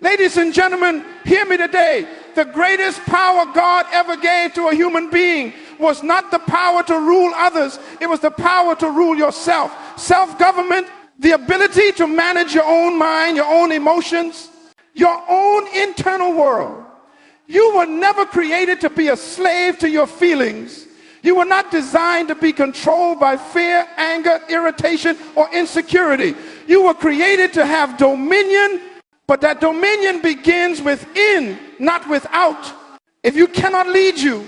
Ladies and gentlemen, hear me today. The greatest power God ever gave to a human being was not the power to rule others. It was the power to rule yourself. Self-government, the ability to manage your own mind, your own emotions, your own internal world. You were never created to be a slave to your feelings. You were not designed to be controlled by fear, anger, irritation, or insecurity. You were created to have dominion, but that dominion begins within, not without. If you cannot lead you,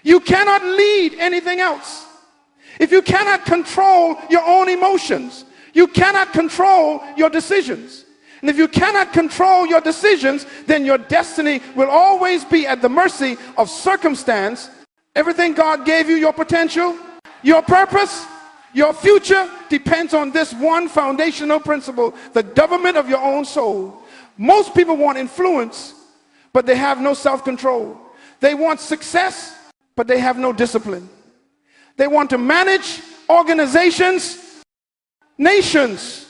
you cannot lead anything else. If you cannot control your own emotions, you cannot control your decisions. And if you cannot control your decisions, then your destiny will always be at the mercy of circumstance. Everything God gave you, your potential, your purpose, your future, depends on this one foundational principle: the government of your own soul. Most people want influence, but they have no self-control. They want success, but they have no discipline. They want to manage organizations, nations,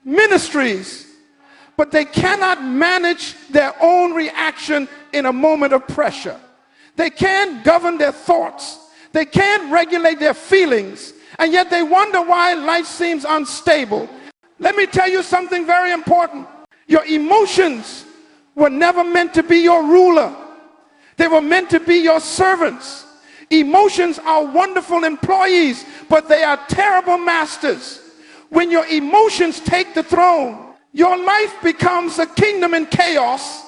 ministries, but they cannot manage their own reaction in a moment of pressure. They can't govern their thoughts. They can't regulate their feelings. And yet they wonder why life seems unstable. Let me tell you something very important. Your emotions were never meant to be your ruler. They were meant to be your servants. Emotions are wonderful employees, but they are terrible masters. When your emotions take the throne, your life becomes a kingdom in chaos.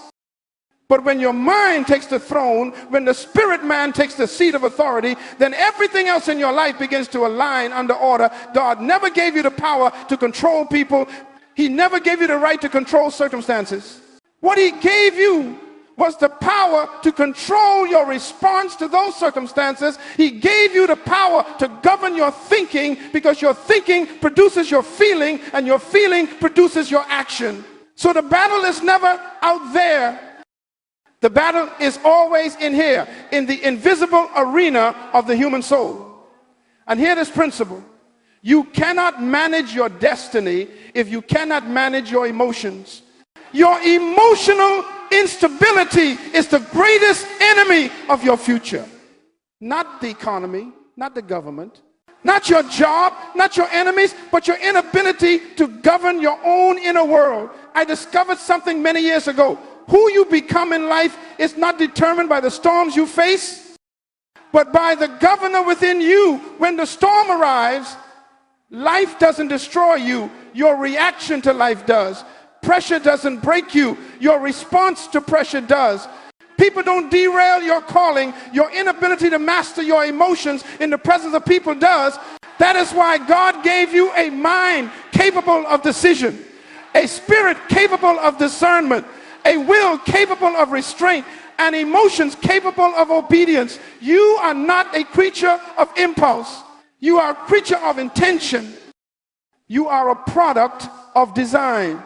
But when your mind takes the throne, when the spirit man takes the seat of authority, then everything else in your life begins to align under order. God never gave you the power to control people. He never gave you the right to control circumstances. What he gave you was the power to control your response to those circumstances. He gave you the power to govern your thinking, because your thinking produces your feeling, and your feeling produces your action. So the battle is never out there. The battle is always in here, in the invisible arena of the human soul. And hear this principle: you cannot manage your destiny if you cannot manage your emotions. Your emotional instability is the greatest enemy of your future. Not the economy, not the government, not your job, not your enemies, but your inability to govern your own inner world. I discovered something many years ago. Who you become in life is not determined by the storms you face, but by the governor within you. When the storm arrives, life doesn't destroy you. Your reaction to life does. Pressure doesn't break you. Your response to pressure does. People don't derail your calling. Your inability to master your emotions in the presence of people does. That is why God gave you a mind capable of decision, a spirit capable of discernment, a will capable of restraint, and emotions capable of obedience. You are not a creature of impulse. You are a creature of intention. You are a product of design.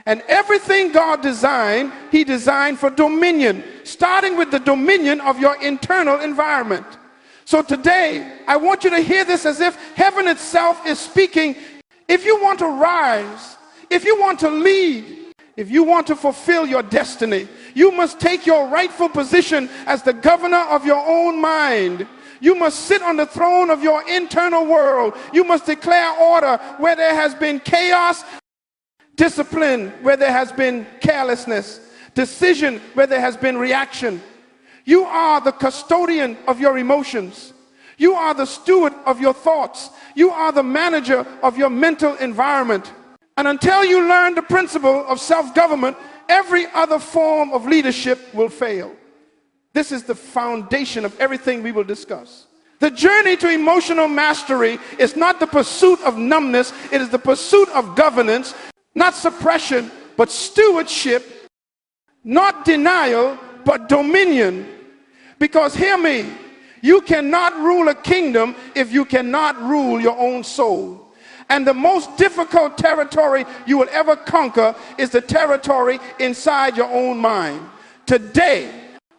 And everything God designed, he designed for dominion, starting with the dominion of your internal environment. So today, I want you to hear this as if heaven itself is speaking. If you want to rise, if you want to lead, if you want to fulfill your destiny, you must take your rightful position as the governor of your own mind. You must sit on the throne of your internal world. You must declare order where there has been chaos, discipline where there has been carelessness, decision where there has been reaction. You are the custodian of your emotions. You are the steward of your thoughts. You are the manager of your mental environment. And until you learn the principle of self-government, every other form of leadership will fail. This is the foundation of everything we will discuss. The journey to emotional mastery is not the pursuit of numbness. It is the pursuit of governance, not suppression, but stewardship, not denial, but dominion. Because hear me, you cannot rule a kingdom if you cannot rule your own soul. And the most difficult territory you will ever conquer is the territory inside your own mind. Today,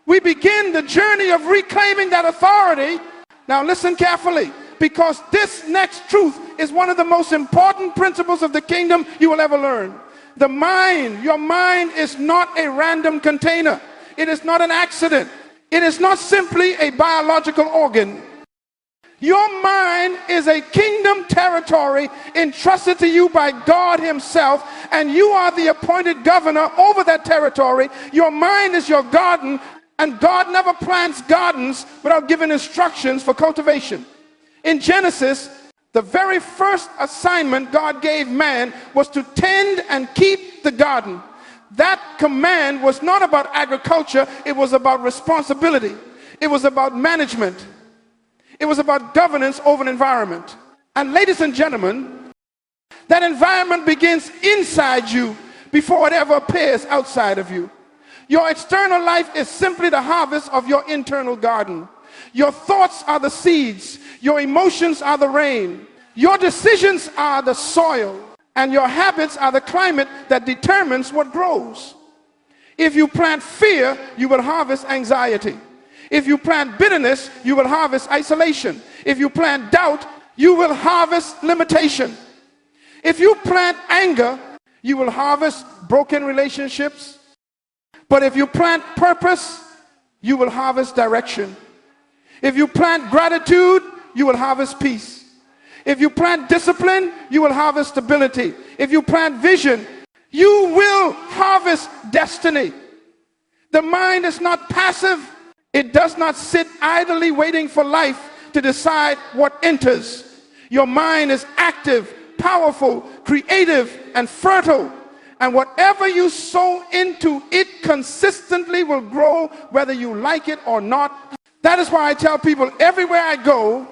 we begin the journey of reclaiming that authority. Now listen carefully, because this next truth is one of the most important principles of the kingdom you will ever learn. The mind, your mind is not a random container. It is not an accident. It is not simply a biological organ. Your mind is a kingdom territory entrusted to you by God himself, and you are the appointed governor over that territory. Your mind is your garden, and God never plants gardens without giving instructions for cultivation. In Genesis, the very first assignment God gave man was to tend and keep the garden. That command was not about agriculture, it was about responsibility. It was about management. It was about governance over an environment. And ladies and gentlemen, that environment begins inside you before it ever appears outside of you. Your external life is simply the harvest of your internal garden. Your thoughts are the seeds. Your emotions are the rain. Your decisions are the soil. And your habits are the climate that determines what grows. If you plant fear, you will harvest anxiety. If you plant bitterness, you will harvest isolation. If you plant doubt, you will harvest limitation. If you plant anger, you will harvest broken relationships. But if you plant purpose, you will harvest direction. If you plant gratitude, you will harvest peace. If you plant discipline, you will harvest stability. If you plant vision, you will harvest destiny. The mind is not passive. It does not sit idly waiting for life to decide what enters. Your mind is active, powerful, creative, and fertile. And whatever you sow into it consistently will grow, whether you like it or not. That is why I tell people everywhere I go,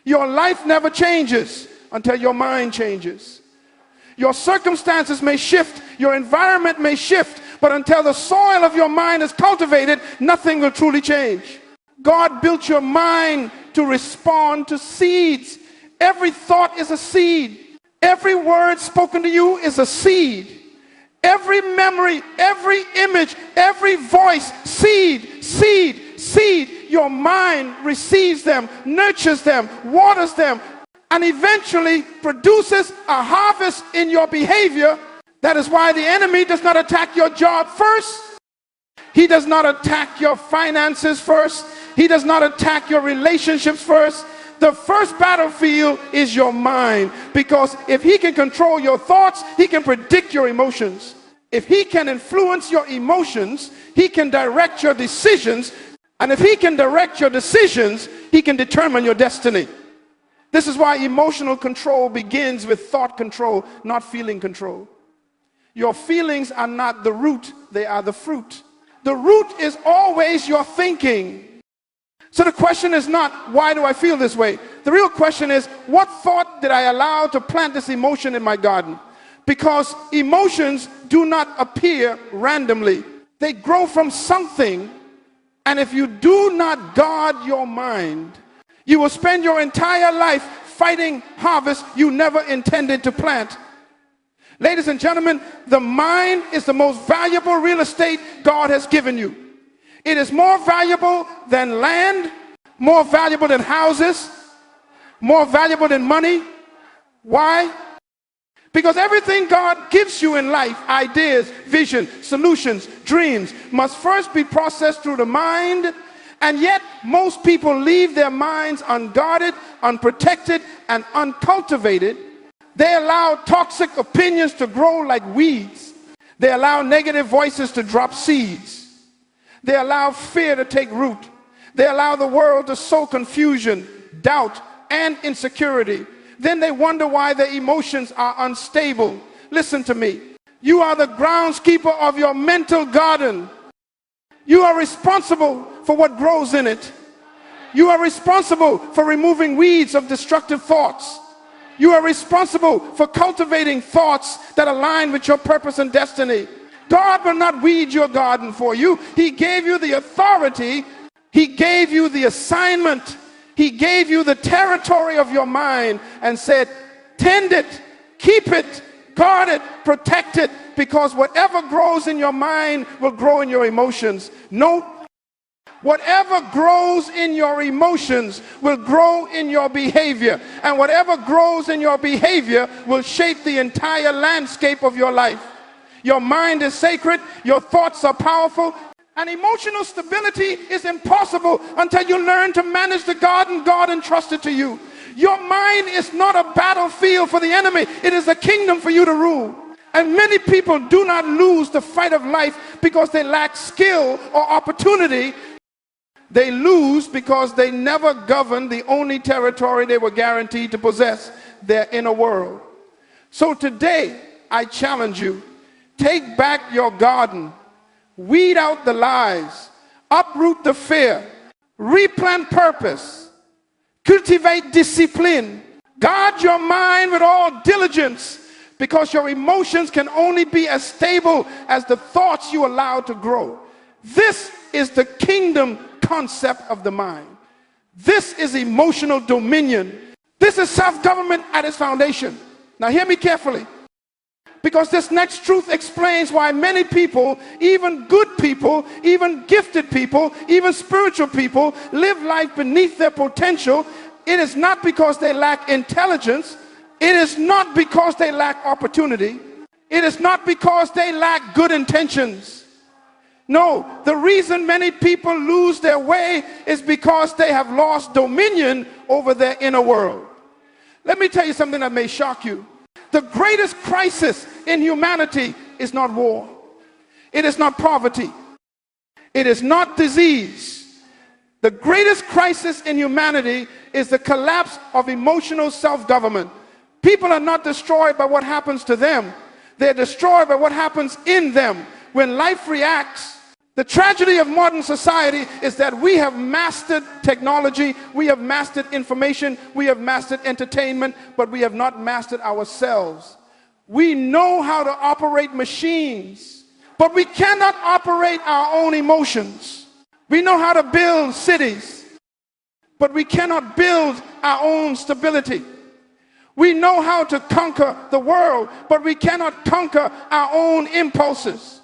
your life never changes until your mind changes. Your circumstances may shift, your environment may shift, but until the soil of your mind is cultivated, nothing will truly change. God built your mind to respond to seeds. Every thought is a seed. Every word spoken to you is a seed. Every memory, every image, every voice, seed, seed, seed. Your mind receives them, nurtures them, waters them, and eventually produces a harvest in your behavior. That is why the enemy does not attack your job first. He does not attack your finances first. He does not attack your relationships first. The first battlefield is your mind, because if he can control your thoughts, he can predict your emotions. If he can influence your emotions, he can direct your decisions. And if he can direct your decisions, he can determine your destiny. This is why emotional control begins with thought control, not feeling control. Your feelings are not the root, they are the fruit. The root is always your thinking. So the question is not, why do I feel this way? The real question is, what thought did I allow to plant this emotion in my garden? Because emotions do not appear randomly. They grow from something. And if you do not guard your mind, you will spend your entire life fighting harvest you never intended to plant. Ladies and gentlemen, the mind is the most valuable real estate God has given you. It is more valuable than land, more valuable than houses, more valuable than money. Why? Because everything God gives you in life, ideas, vision, solutions, dreams, must first be processed through the mind. And yet, most people leave their minds unguarded, unprotected, and uncultivated. They allow toxic opinions to grow like weeds. They allow negative voices to drop seeds. They allow fear to take root. They allow the world to sow confusion, doubt, and insecurity. Then they wonder why their emotions are unstable. Listen to me. You are the groundskeeper of your mental garden. You are responsible for what grows in it. You are responsible for removing weeds of destructive thoughts. You are responsible for cultivating thoughts that align with your purpose and destiny. God will not weed your garden for you. He gave you the authority. He gave you the assignment. He gave you the territory of your mind and said, tend it, keep it, guard it, protect it, because whatever grows in your mind will grow in your emotions. Note, whatever grows in your emotions will grow in your behavior, and whatever grows in your behavior will shape the entire landscape of your life. Your mind is sacred. Your thoughts are powerful. And emotional stability is impossible until you learn to manage the garden God entrusted to you. Your mind is not a battlefield for the enemy. It is a kingdom for you to rule. And many people do not lose the fight of life because they lack skill or opportunity. They lose because they never governed the only territory they were guaranteed to possess, their inner world. So today, I challenge you, take back your garden, weed out the lies, uproot the fear, replant purpose, cultivate discipline, guard your mind with all diligence, because your emotions can only be as stable as the thoughts you allow to grow. This is the kingdom concept of the mind. This is emotional dominion. This is self-government at its foundation. Now hear me carefully, because this next truth explains why many people, even good people, even gifted people, even spiritual people, live life beneath their potential. It is not because they lack intelligence. It is not because they lack opportunity. It is not because they lack good intentions. No, the reason many people lose their way is because they have lost dominion over their inner world. Let me tell you something that may shock you. The greatest crisis in humanity is not war. It is not poverty. It is not disease. The greatest crisis in humanity is the collapse of emotional self-government. People are not destroyed by what happens to them. They're destroyed by what happens in them. When life reacts, the tragedy of modern society is that we have mastered technology, we have mastered information, we have mastered entertainment, but we have not mastered ourselves. We know how to operate machines, but we cannot operate our own emotions. We know how to build cities, but we cannot build our own stability. We know how to conquer the world, but we cannot conquer our own impulses.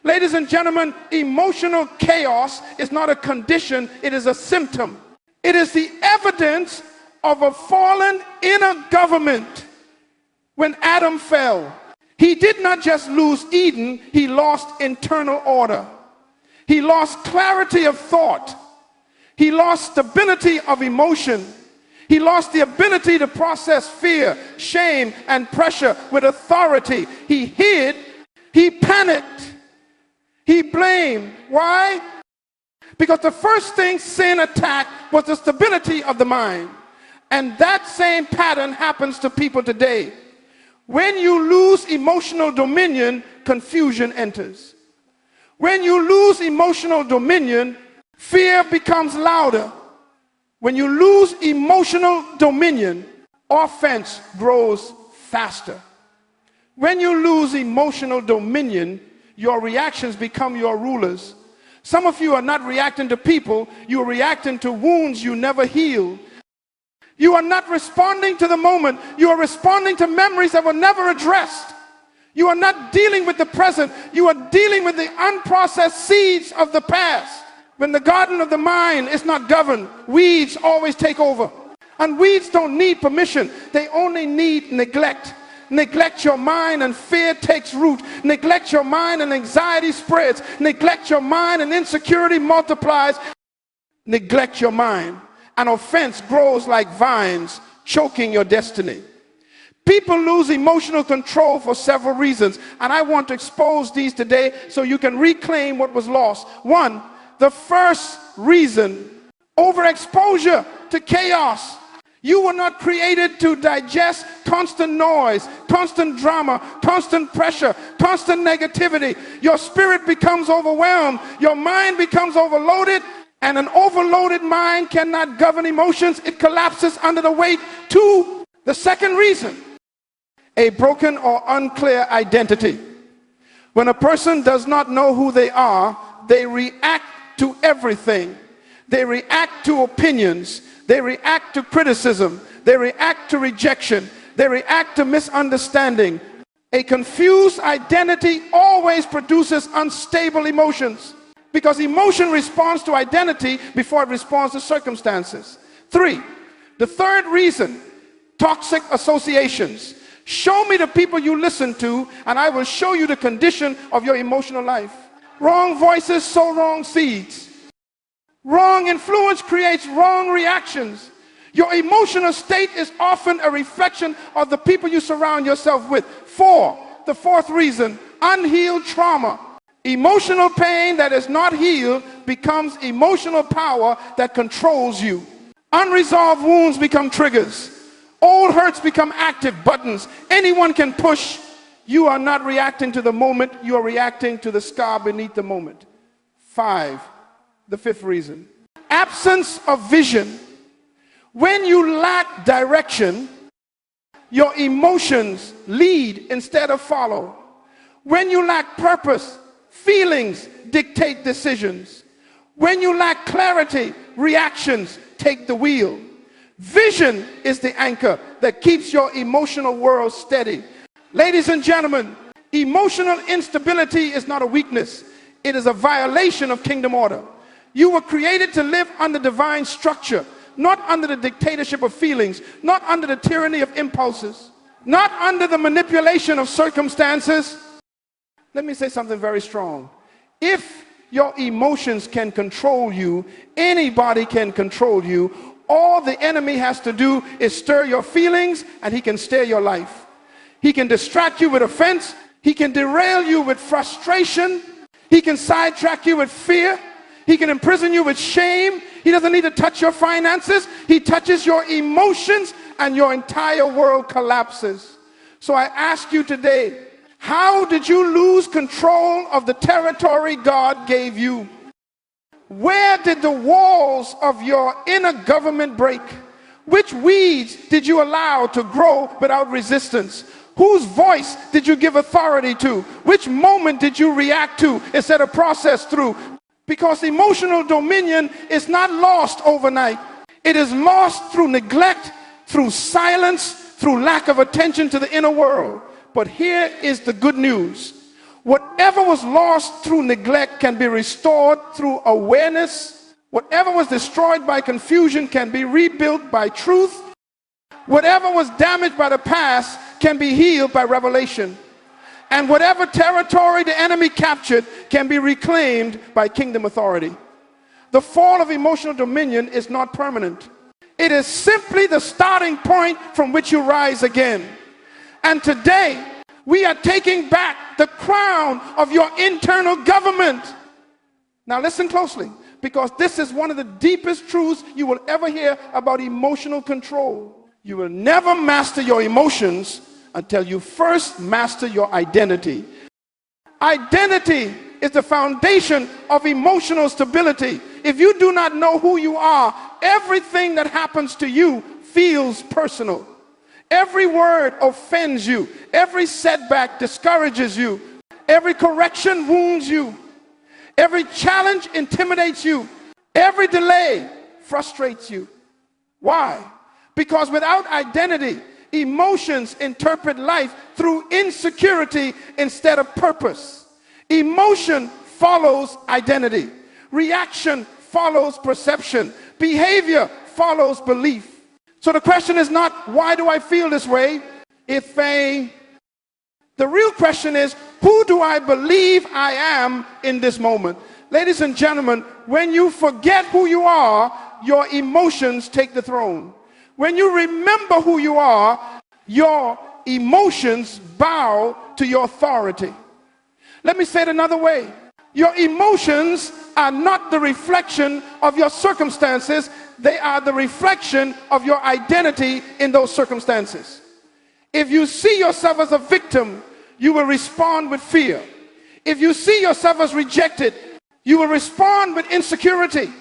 Ladies and gentlemen, emotional chaos is not a condition, it is a symptom. It is the evidence of a fallen inner government. When Adam fell, he did not just lose Eden, he lost internal order. He lost clarity of thought. He lost stability of emotion. He lost the ability to process fear, shame, and pressure with authority. He hid, he panicked, he blamed. Why? Because the first thing sin attacked was the stability of the mind. And that same pattern happens to people today. When you lose emotional dominion, confusion enters. When you lose emotional dominion, fear becomes louder. When you lose emotional dominion, offense grows faster. When you lose emotional dominion, your reactions become your rulers. Some of you are not reacting to people, you are reacting to wounds you never healed. You are not responding to the moment, you are responding to memories that were never addressed. You are not dealing with the present, you are dealing with the unprocessed seeds of the past. When the garden of the mind is not governed, weeds always take over. And weeds don't need permission, they only need neglect. Neglect your mind and fear takes root. Neglect your mind and anxiety spreads. Neglect your mind and insecurity multiplies. Neglect your mind and offense grows like vines, choking your destiny. People lose emotional control for several reasons, and I want to expose these today so you can reclaim what was lost. One, the first reason, overexposure to chaos. You were not created to digest constant noise, constant drama, constant pressure, constant negativity. Your spirit becomes overwhelmed. Your mind becomes overloaded. And an overloaded mind cannot govern emotions. It collapses under the weight. Two, the second reason, a broken or unclear identity. When a person does not know who they are, they react to everything. They react to opinions. They react to criticism. They react to rejection. They react to misunderstanding. A confused identity always produces unstable emotions, because emotion responds to identity before it responds to circumstances. Three, the third reason, toxic associations. Show me the people you listen to, and I will show you the condition of your emotional life. Wrong voices sow wrong seeds. Wrong influence creates wrong reactions. Your emotional state is often a reflection of the people you surround yourself with. The fourth reason, unhealed trauma. Emotional pain that is not healed becomes emotional power that controls you. Unresolved wounds become triggers. Old hurts become active buttons anyone can push. You are not reacting to the moment, you are reacting to the scar beneath the moment. The fifth reason, absence of vision. When you lack direction, your emotions lead instead of follow. When you lack purpose, feelings dictate decisions. When you lack clarity, reactions take the wheel. Vision is the anchor that keeps your emotional world steady. Ladies and gentlemen, emotional instability is not a weakness. It is a violation of kingdom order. You were created to live under divine structure, not under the dictatorship of feelings, not under the tyranny of impulses, not under the manipulation of circumstances. Let me say something very strong. If your emotions can control you, anybody can control you. All the enemy has to do is stir your feelings, and he can steer your life. He can distract you with offense. He can derail you with frustration. He can sidetrack you with fear. He can imprison you with shame. He doesn't need to touch your finances. He touches your emotions, and your entire world collapses. So I ask you today, how did you lose control of the territory God gave you? Where did the walls of your inner government break? Which weeds did you allow to grow without resistance? Whose voice did you give authority to? Which moment did you react to instead of process through? Because emotional dominion is not lost overnight. It is lost through neglect, through silence, through lack of attention to the inner world. But here is the good news. Whatever was lost through neglect can be restored through awareness. Whatever was destroyed by confusion can be rebuilt by truth. Whatever was damaged by the past can be healed by revelation. And whatever territory the enemy captured can be reclaimed by kingdom authority. The fall of emotional dominion is not permanent. It is simply the starting point from which you rise again. And today, we are taking back the crown of your internal government. Now listen closely, because this is one of the deepest truths you will ever hear about emotional control. You will never master your emotions until you first master your identity. Identity is the foundation of emotional stability. If you do not know who you are, everything that happens to you feels personal. Every word offends you. Every setback discourages you. Every correction wounds you. Every challenge intimidates you. Every delay frustrates you. Why? Because without identity, emotions interpret life through insecurity instead of purpose. Emotion follows identity. Reaction follows perception. Behavior follows belief. So the question is not, why do I feel this way? The real question is, who do I believe I am in this moment? Ladies and gentlemen, when you forget who you are, your emotions take the throne. When you remember who you are, your emotions bow to your authority. Let me say it another way. Your emotions are not the reflection of your circumstances. They are the reflection of your identity in those circumstances. If you see yourself as a victim, you will respond with fear. If you see yourself as rejected, you will respond with insecurity.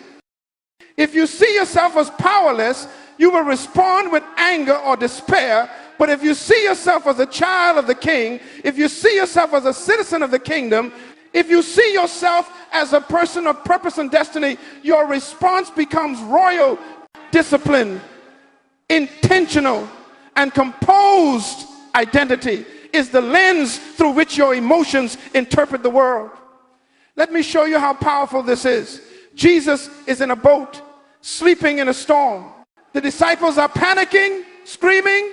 If you see yourself as powerless, you will respond with anger or despair. But if you see yourself as a child of the king, if you see yourself as a citizen of the kingdom, if you see yourself as a person of purpose and destiny, your response becomes royal, disciplined, intentional, and composed. Identity is the lens through which your emotions interpret the world. Let me show you how powerful this is. Jesus is in a boat, sleeping in a storm. The disciples are panicking, screaming,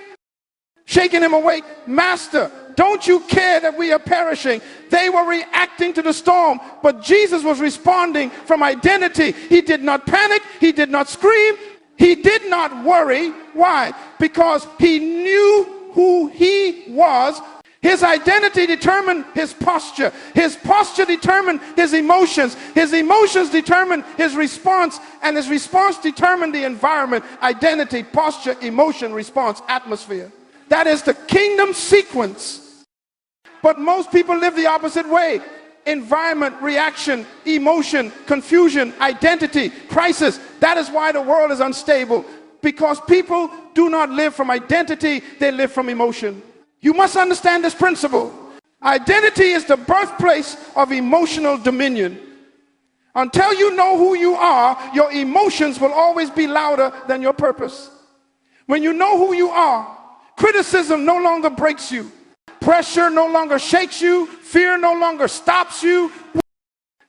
shaking him awake. Master, don't you care that we are perishing? They were reacting to the storm, but Jesus was responding from identity. He did not panic. He did not scream. He did not worry. Why? Because he knew who he was. His identity determined his posture. His posture determined his emotions. His emotions determined his response, and his response determined the environment. Identity, posture, emotion, response, atmosphere. That is the kingdom sequence. But most people live the opposite way. Environment, reaction, emotion, confusion, identity, crisis. That is why the world is unstable. Because people do not live from identity, they live from emotion. You must understand this principle. Identity is the birthplace of emotional dominion. Until you know who you are, your emotions will always be louder than your purpose. When you know who you are, criticism no longer breaks you. Pressure no longer shakes you. Fear no longer stops you.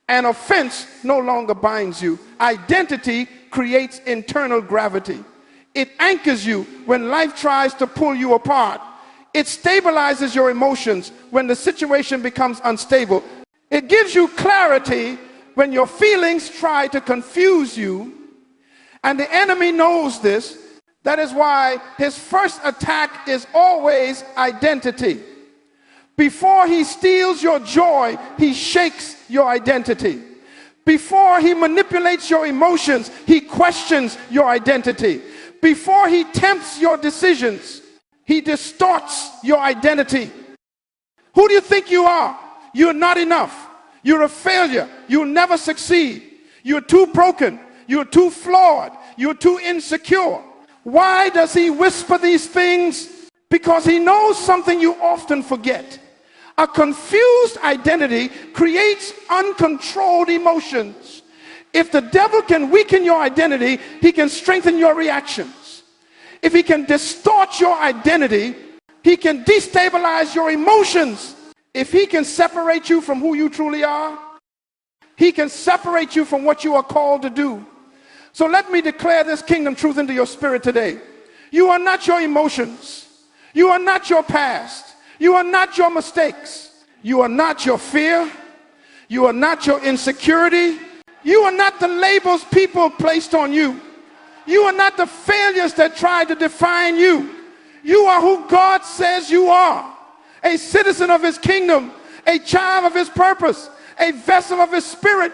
And offense no longer binds you. Identity creates internal gravity. It anchors you when life tries to pull you apart. It stabilizes your emotions when the situation becomes unstable. It gives you clarity when your feelings try to confuse you. And the enemy knows this. That is why his first attack is always identity. Before he steals your joy, he shakes your identity. Before he manipulates your emotions, he questions your identity. Before he tempts your decisions, he distorts your identity. Who do you think you are? You're not enough. You're a failure. You'll never succeed. You're too broken. You're too flawed. You're too insecure. Why does he whisper these things? Because he knows something you often forget. A confused identity creates uncontrolled emotions. If the devil can weaken your identity, he can strengthen your reactions. If he can distort your identity, he can destabilize your emotions. If he can separate you from who you truly are, he can separate you from what you are called to do. So let me declare this kingdom truth into your spirit today. You are not your emotions. You are not your past. You are not your mistakes. You are not your fear. You are not your insecurity. You are not the labels people placed on you. You are not the failures that try to define you. You are who God says you are. A citizen of his kingdom, a child of his purpose, a vessel of his spirit,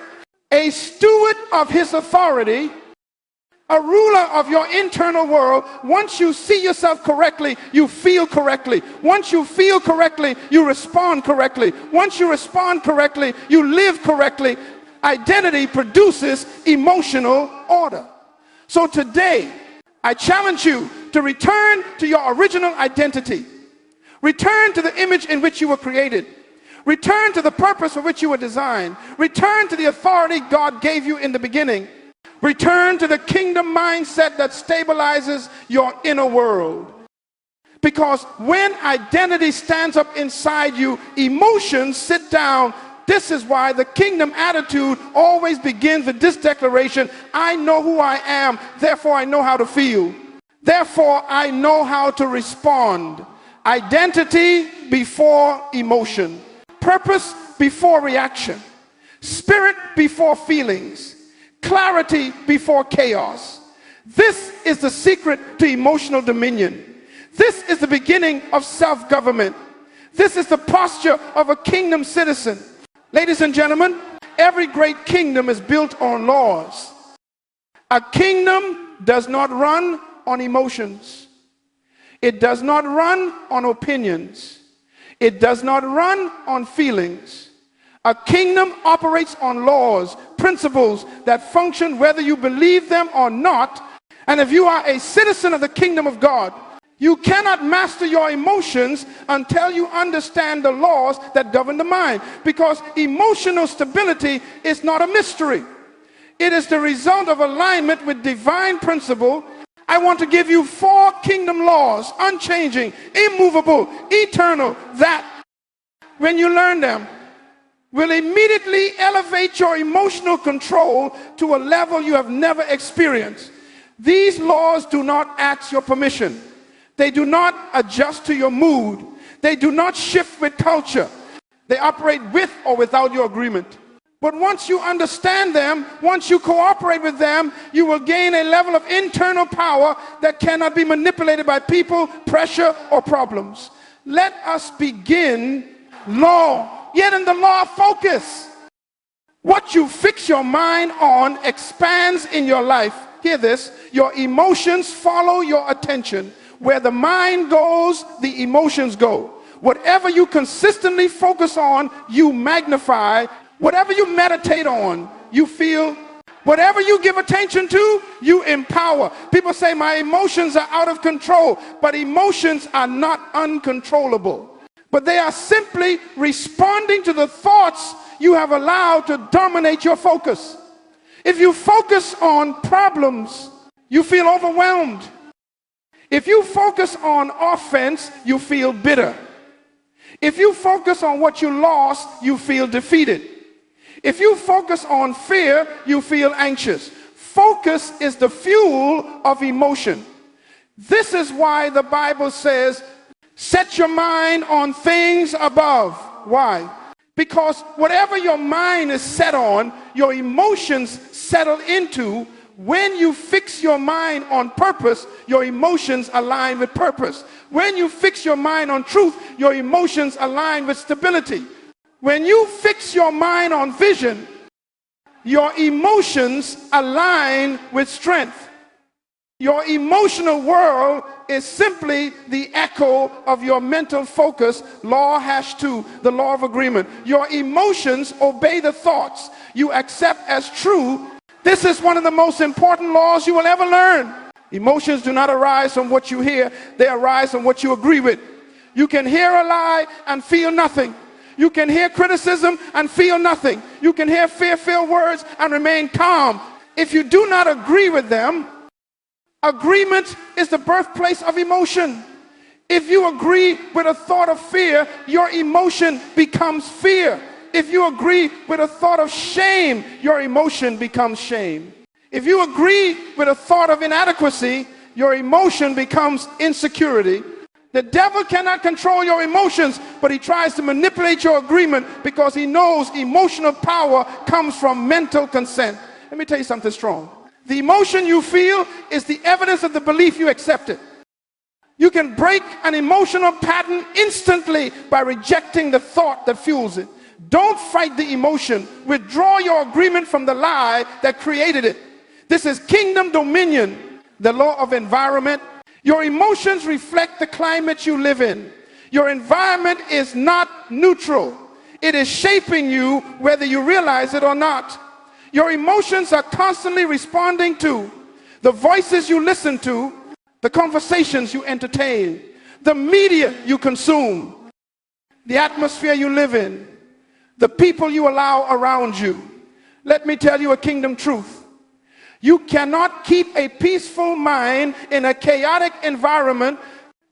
a steward of his authority, a ruler of your internal world. Once you see yourself correctly, you feel correctly. Once you feel correctly, you respond correctly. Once you respond correctly, you live correctly. Identity produces emotional order. So today, I challenge you to return to your original identity. Return to the image in which you were created. Return to the purpose for which you were designed. Return to the authority God gave you in the beginning. Return to the kingdom mindset that stabilizes your inner world. Because when identity stands up inside you, emotions sit down. This is why the kingdom attitude always begins with this declaration: I know who I am, therefore I know how to feel. Therefore I know how to respond. Identity before emotion. Purpose before reaction. Spirit before feelings. Clarity before chaos. This is the secret to emotional dominion. This is the beginning of self-government. This is the posture of a kingdom citizen. Ladies and gentlemen, every great kingdom is built on laws. A kingdom does not run on emotions. It does not run on opinions. It does not run on feelings. A kingdom operates on laws, principles that function whether you believe them or not. And if you are a citizen of the kingdom of God, you cannot master your emotions until you understand the laws that govern the mind. Because emotional stability is not a mystery. It is the result of alignment with divine principle. I want to give you 4 kingdom laws, unchanging, immovable, eternal, that when you learn them, will immediately elevate your emotional control to a level you have never experienced. These laws do not ask your permission. They do not adjust to your mood. They do not shift with culture. They operate with or without your agreement. But once you understand them, once you cooperate with them, you will gain a level of internal power that cannot be manipulated by people, pressure, or problems. Let us begin law. Yet in the law of focus, what you fix your mind on expands in your life. Hear this. Your emotions follow your attention. Where the mind goes, the emotions go. Whatever you consistently focus on, you magnify. Whatever you meditate on, you feel. Whatever you give attention to, you empower. People say my emotions are out of control, but emotions are not uncontrollable. But they are simply responding to the thoughts you have allowed to dominate your focus. If you focus on problems, you feel overwhelmed. If you focus on offense, you feel bitter. If you focus on what you lost, you feel defeated. If you focus on fear, you feel anxious. Focus is the fuel of emotion. This is why the Bible says, set your mind on things above. Why? Because whatever your mind is set on, your emotions settle into. When you fix your mind on purpose, your emotions align with purpose. When you fix your mind on truth, your emotions align with stability. When you fix your mind on vision, your emotions align with strength. Your emotional world is simply the echo of your mental focus. Law #2, the law of agreement. Your emotions obey the thoughts you accept as true. This is one of the most important laws you will ever learn. Emotions do not arise from what you hear. They arise from what you agree with. You can hear a lie and feel nothing. You can hear criticism and feel nothing. You can hear fear-filled words and remain calm. If you do not agree with them, agreement is the birthplace of emotion. If you agree with a thought of fear, your emotion becomes fear. If you agree with a thought of shame, your emotion becomes shame. If you agree with a thought of inadequacy, your emotion becomes insecurity. The devil cannot control your emotions, but he tries to manipulate your agreement because he knows emotional power comes from mental consent. Let me tell you something strong. The emotion you feel is the evidence of the belief you accepted. You can break an emotional pattern instantly by rejecting the thought that fuels it. Don't fight the emotion. Withdraw your agreement from the lie that created it. This is kingdom dominion, the law of environment. Your emotions reflect the climate you live in. Your environment is not neutral. It is shaping you whether you realize it or not. Your emotions are constantly responding to the voices you listen to, the conversations you entertain, the media you consume, the atmosphere you live in, the people you allow around you. Let me tell you a kingdom truth. You cannot keep a peaceful mind in a chaotic environment.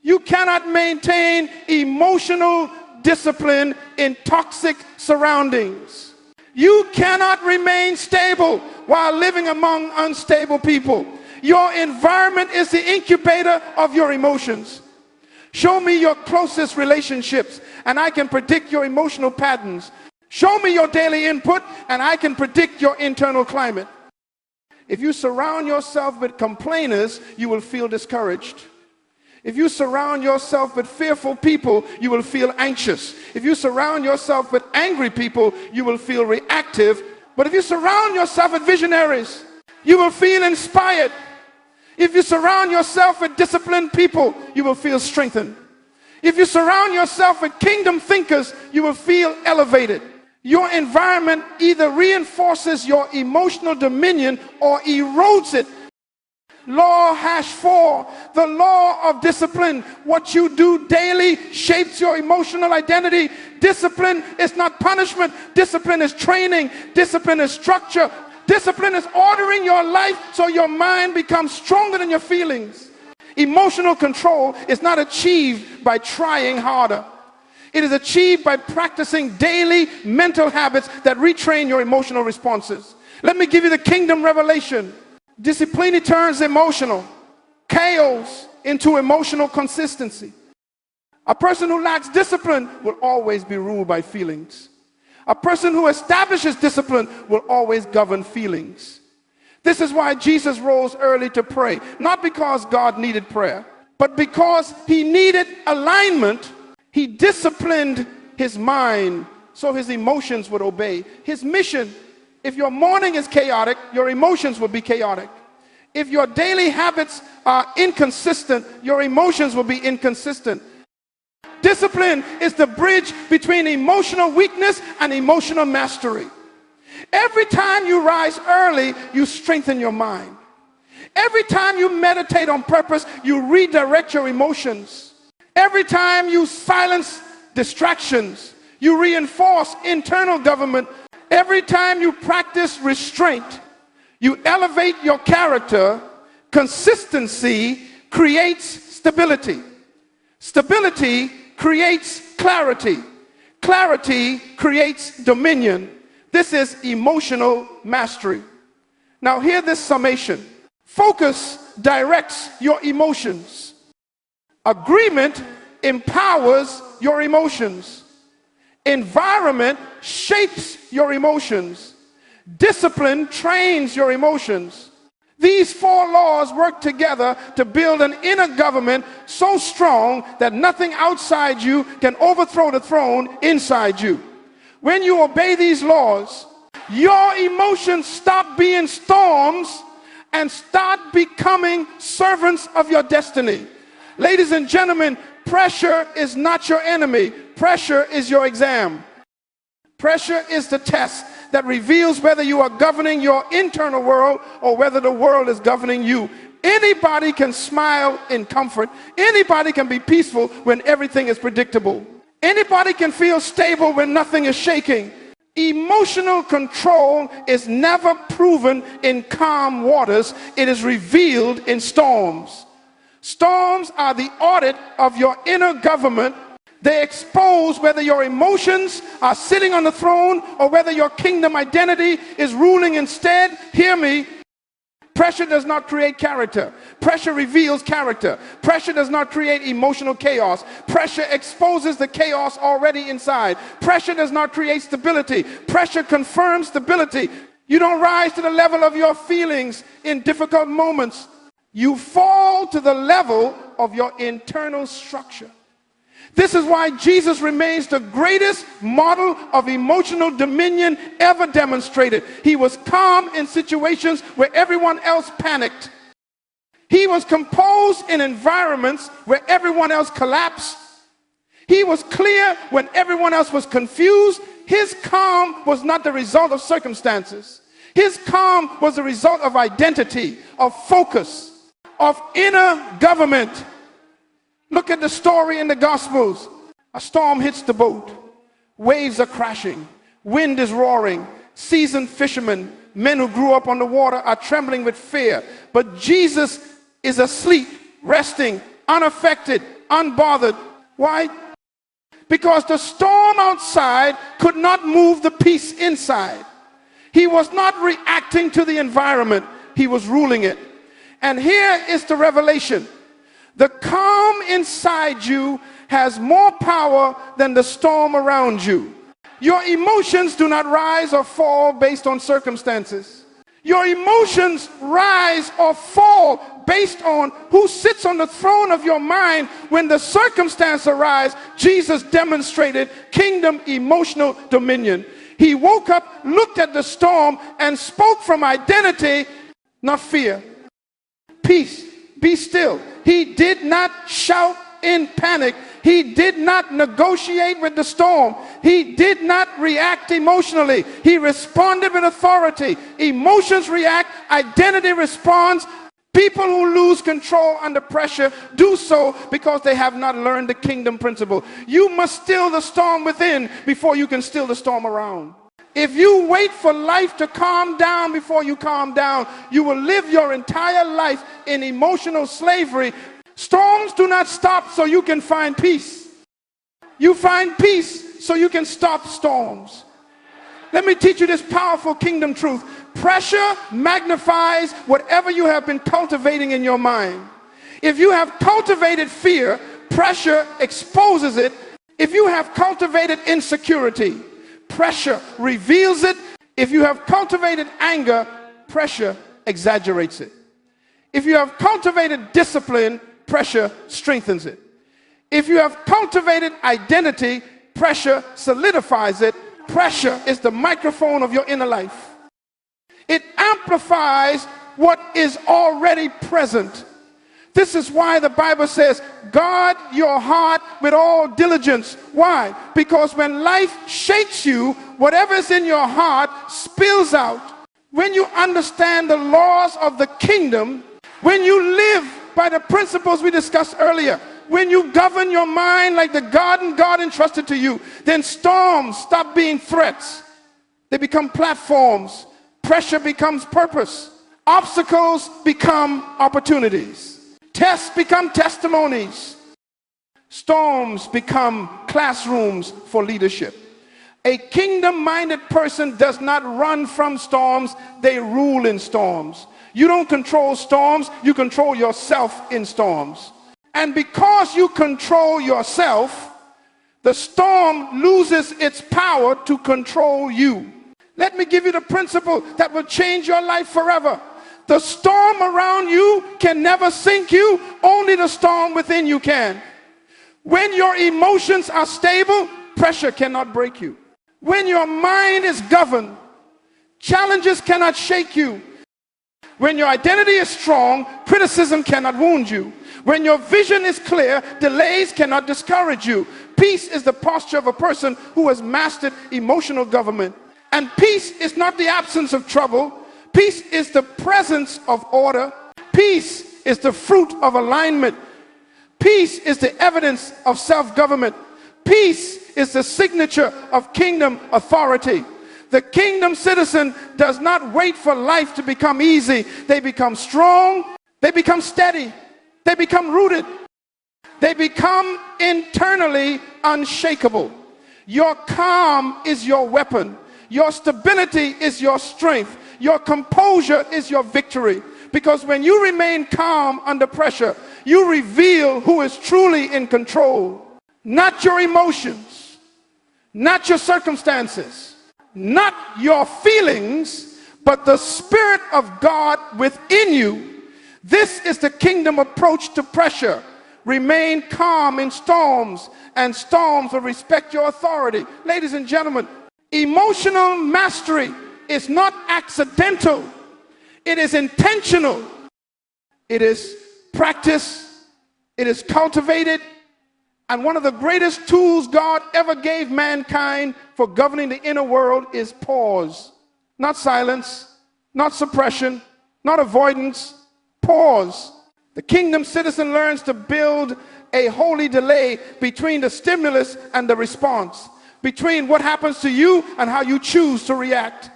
You cannot maintain emotional discipline in toxic surroundings. You cannot remain stable while living among unstable people. Your environment is the incubator of your emotions. Show me your closest relationships, and I can predict your emotional patterns. Show me your daily input, and I can predict your internal climate. If you surround yourself with complainers, you will feel discouraged. If you surround yourself with fearful people, you will feel anxious. If you surround yourself with angry people, you will feel reactive. But if you surround yourself with visionaries, you will feel inspired. If you surround yourself with disciplined people, you will feel strengthened. If you surround yourself with kingdom thinkers, you will feel elevated. Your environment either reinforces your emotional dominion or erodes it. Law #4, the law of discipline. What you do daily shapes your emotional identity. Discipline is not punishment. Discipline is training. Discipline is structure. Discipline is ordering your life so your mind becomes stronger than your feelings. Emotional control is not achieved by trying harder. It is achieved by practicing daily mental habits that retrain your emotional responses. Let me give you the kingdom revelation. Discipline turns emotional. Chaos into emotional consistency. A person who lacks discipline will always be ruled by feelings. A person who establishes discipline will always govern feelings. This is why Jesus rose early to pray, not because God needed prayer, but because he needed alignment. He disciplined his mind so his emotions would obey. His mission, if your morning is chaotic, your emotions will be chaotic. If your daily habits are inconsistent, your emotions will be inconsistent. Discipline is the bridge between emotional weakness and emotional mastery. Every time you rise early, you strengthen your mind. Every time you meditate on purpose, you redirect your emotions. Every time you silence distractions, you reinforce internal government. Every time you practice restraint, you elevate your character. Consistency creates stability. Stability creates clarity. Clarity creates dominion. This is emotional mastery. Now hear this summation. Focus directs your emotions. Agreement empowers your emotions. Environment shapes your emotions. Discipline trains your emotions. These four laws work together to build an inner government so strong that nothing outside you can overthrow the throne inside you. When you obey these laws, your emotions stop being storms and start becoming servants of your destiny. Ladies and gentlemen, pressure is not your enemy. Pressure is your exam. Pressure is the test that reveals whether you are governing your internal world or whether the world is governing you. Anybody can smile in comfort. Anybody can be peaceful when everything is predictable. Anybody can feel stable when nothing is shaking. Emotional control is never proven in calm waters. It is revealed in storms. Storms are the audit of your inner government. They expose whether your emotions are sitting on the throne or whether your kingdom identity is ruling instead. Hear me. Pressure does not create character. Pressure reveals character. Pressure does not create emotional chaos. Pressure exposes the chaos already inside. Pressure does not create stability. Pressure confirms stability. You don't rise to the level of your feelings in difficult moments. You fall to the level of your internal structure. This is why Jesus remains the greatest model of emotional dominion ever demonstrated. He was calm in situations where everyone else panicked. He was composed in environments where everyone else collapsed. He was clear when everyone else was confused. His calm was not the result of circumstances. His calm was the result of identity, of focus, of inner government. Look at the story in the Gospels. A storm hits the boat. Waves are crashing. Wind is roaring. Seasoned fishermen, men who grew up on the water, are trembling with fear. But Jesus is asleep, resting, unaffected, unbothered. Why? Because the storm outside could not move the peace inside. He was not reacting to the environment. He was ruling it. And here is the revelation. The calm inside you has more power than the storm around you. Your emotions do not rise or fall based on circumstances. Your emotions rise or fall based on who sits on the throne of your mind. When the circumstance arises, Jesus demonstrated kingdom emotional dominion. He woke up, looked at the storm, and spoke from identity, not fear. Peace, be still. He did not shout in panic. He did not negotiate with the storm. He did not react emotionally. He responded with authority. Emotions react, identity responds. People who lose control under pressure do so because they have not learned the kingdom principle. You must still the storm within before you can still the storm around. If you wait for life to calm down before you calm down, you will live your entire life in emotional slavery. Storms do not stop so you can find peace. You find peace so you can stop storms. Let me teach you this powerful kingdom truth. Pressure magnifies whatever you have been cultivating in your mind. If you have cultivated fear, pressure exposes it. If you have cultivated insecurity, pressure reveals it. If you have cultivated anger, pressure exaggerates it. If you have cultivated discipline, pressure strengthens it. If you have cultivated identity, pressure solidifies it. Pressure is the microphone of your inner life. It amplifies what is already present. This is why the Bible says, guard your heart with all diligence. Why? Because when life shakes you, whatever is in your heart spills out. When you understand the laws of the kingdom, when you live by the principles we discussed earlier, when you govern your mind like the garden God entrusted to you, then storms stop being threats. They become platforms. Pressure becomes purpose. Obstacles become opportunities. Tests become testimonies. Storms become classrooms for leadership. A kingdom-minded person does not run from storms, they rule in storms. You don't control storms, you control yourself in storms. And because you control yourself, the storm loses its power to control you. Let me give you the principle that will change your life forever. The storm around you can never sink you, only the storm within you can. When your emotions are stable, pressure cannot break you. When your mind is governed, challenges cannot shake you. When your identity is strong, criticism cannot wound you. When your vision is clear, delays cannot discourage you. Peace is the posture of a person who has mastered emotional government. And peace is not the absence of trouble. Peace is the presence of order. Peace is the fruit of alignment. Peace is the evidence of self-government. Peace is the signature of kingdom authority. The kingdom citizen does not wait for life to become easy. They become strong. They become steady. They become rooted. They become internally unshakable. Your calm is your weapon. Your stability is your strength. Your composure is your victory. Because when you remain calm under pressure, you reveal who is truly in control. Not your emotions, not your circumstances, not your feelings, but the Spirit of God within you. This is the kingdom approach to pressure. Remain calm in storms, and storms will respect your authority. Ladies and gentlemen, emotional mastery is not accidental. It is intentional. It is practiced. It is cultivated. And one of the greatest tools God ever gave mankind for governing the inner world is pause. Not silence, not suppression, not avoidance. Pause. The kingdom citizen learns to build a holy delay between the stimulus and the response, between what happens to you and how you choose to react.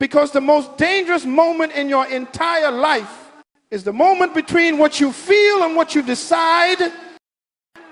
Because the most dangerous moment in your entire life is the moment between what you feel and what you decide.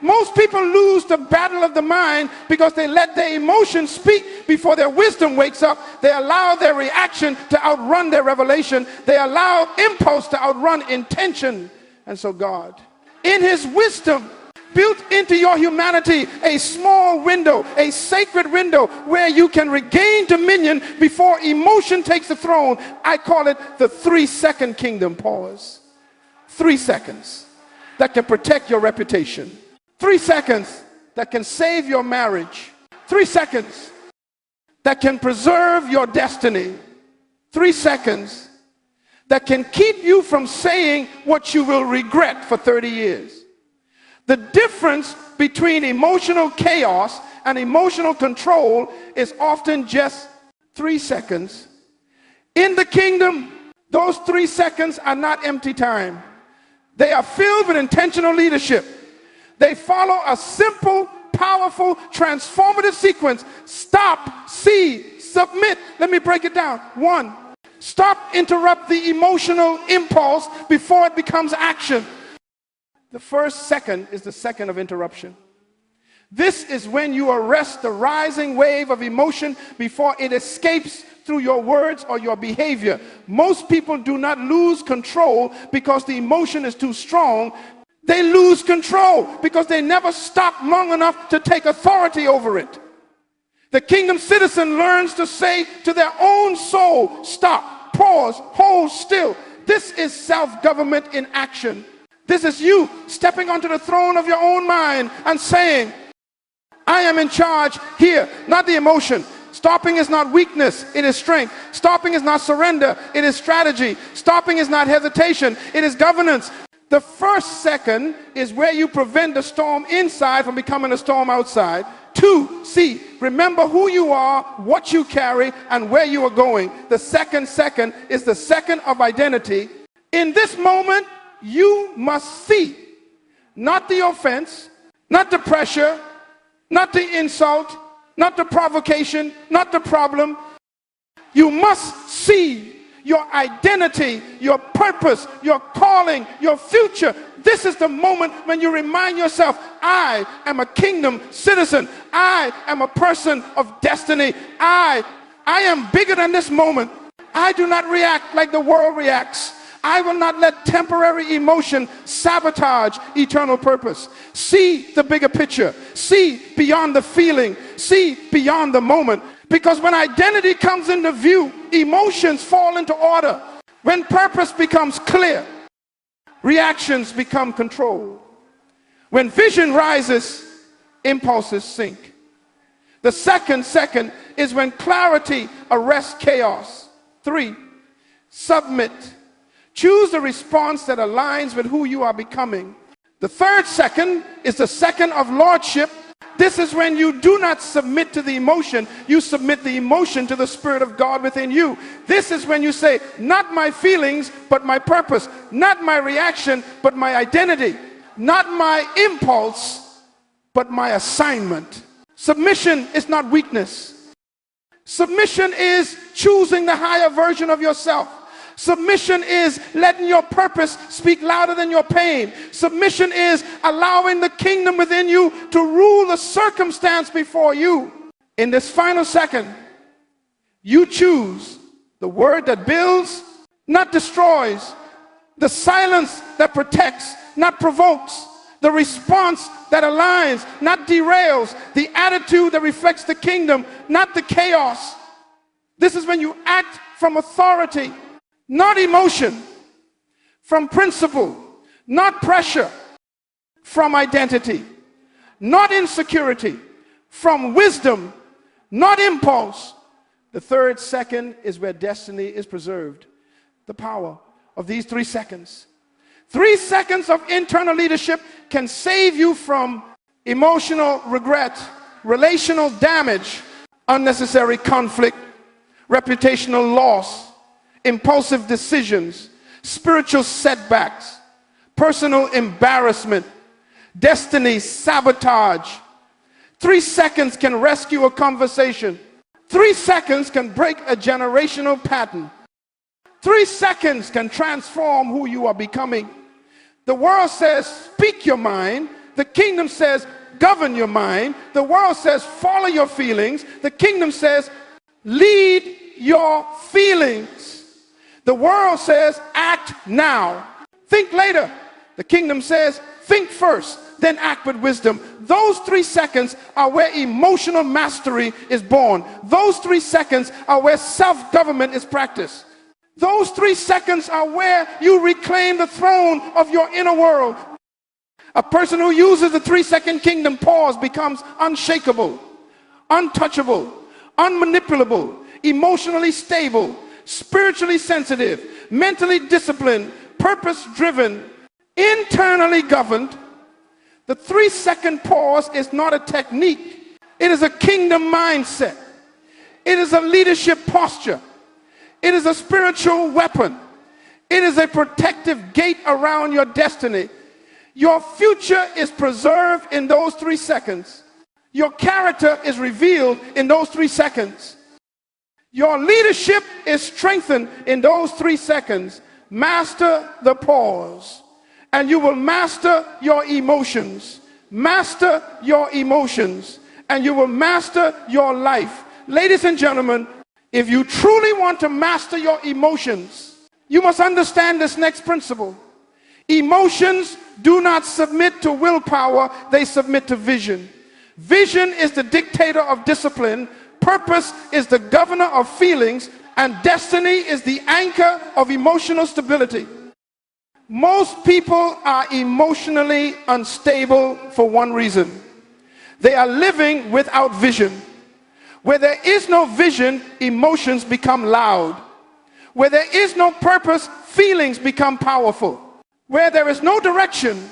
Most people lose the battle of the mind because they let their emotions speak before their wisdom wakes up. They allow their reaction to outrun their revelation. They allow impulse to outrun intention. And so God, in his wisdom, built into your humanity a small window, a sacred window where you can regain dominion before emotion takes the throne. I call it the 3-second kingdom. Pause. 3 seconds that can protect your reputation. 3 seconds that can save your marriage. 3 seconds that can preserve your destiny. 3 seconds that can keep you from saying what you will regret for 30 years. The difference between emotional chaos and emotional control is often just 3 seconds. In the kingdom, those 3 seconds are not empty time. They are filled with intentional leadership. They follow a simple, powerful, transformative sequence. Stop, see, submit. Let me break it down. 1, stop, interrupt the emotional impulse before it becomes action. The first second is the second of interruption. This is when you arrest the rising wave of emotion before it escapes through your words or your behavior. Most people do not lose control because the emotion is too strong. They lose control because they never stop long enough to take authority over it. The kingdom citizen learns to say to their own soul, stop, pause, hold still. This is self-government in action. This is you stepping onto the throne of your own mind and saying, I am in charge here, not the emotion. Stopping is not weakness, it is strength. Stopping is not surrender, it is strategy. Stopping is not hesitation, it is governance. The first second is where you prevent the storm inside from becoming a storm outside. 2, C, remember who you are, what you carry, and where you are going. The second is the second of identity. In this moment, you must see, not the offense, not the pressure, not the insult, not the provocation, not the problem. You must see your identity, your purpose, your calling, your future. This is the moment when you remind yourself, I am a kingdom citizen. I am a person of destiny. I am bigger than this moment. I do not react like the world reacts. I will not let temporary emotion sabotage eternal purpose. See the bigger picture. See beyond the feeling. See beyond the moment. Because when identity comes into view, emotions fall into order. When purpose becomes clear, reactions become controlled. When vision rises, impulses sink. The second is when clarity arrests chaos. 3, submit. Choose the response that aligns with who you are becoming. The third second is the second of lordship. This is when you do not submit to the emotion, you submit the emotion to the Spirit of God within you. This is when you say, not my feelings, but my purpose. Not my reaction, but my identity. Not my impulse, but my assignment. Submission is not weakness. Submission is choosing the higher version of yourself. Submission is letting your purpose speak louder than your pain. Submission is allowing the kingdom within you to rule the circumstance before you. In this final second, you choose the word that builds, not destroys, the silence that protects, not provokes, the response that aligns, not derails, the attitude that reflects the kingdom, not the chaos. This is when you act from authority, not emotion, from principle, not pressure, from identity, not insecurity, from wisdom, not impulse. The third second is where destiny is preserved. The power of these 3 seconds. 3 seconds of internal leadership can save you from emotional regret, relational damage, unnecessary conflict, reputational loss, impulsive decisions, spiritual setbacks, personal embarrassment, destiny sabotage. 3 seconds can rescue a conversation. 3 seconds can break a generational pattern. 3 seconds can transform who you are becoming. The world says, speak your mind. The kingdom says, govern your mind. The world says, follow your feelings. The kingdom says, lead your feelings. The world says, act now. Think later. The kingdom says, think first, then act with wisdom. Those 3 seconds are where emotional mastery is born. Those 3 seconds are where self-government is practiced. Those 3 seconds are where you reclaim the throne of your inner world. A person who uses the 3-second kingdom pause becomes unshakable, untouchable, unmanipulable, emotionally stable, spiritually sensitive, mentally disciplined, purpose-driven, internally governed. The 3-second pause is not a technique. It is a kingdom mindset. It is a leadership posture. It is a spiritual weapon. It is a protective gate around your destiny. Your future is preserved in those 3 seconds. Your character is revealed in those 3 seconds. Your leadership is strengthened in those 3 seconds. Master the pause, and you will master your emotions. Master your emotions, and you will master your life. Ladies and gentlemen, if you truly want to master your emotions, you must understand this next principle. Emotions do not submit to willpower, they submit to vision. Vision is the dictator of discipline, purpose is the governor of feelings, and destiny is the anchor of emotional stability. Most people are emotionally unstable for one reason. They are living without vision. Where there is no vision, emotions become loud. Where there is no purpose, feelings become powerful. Where there is no direction,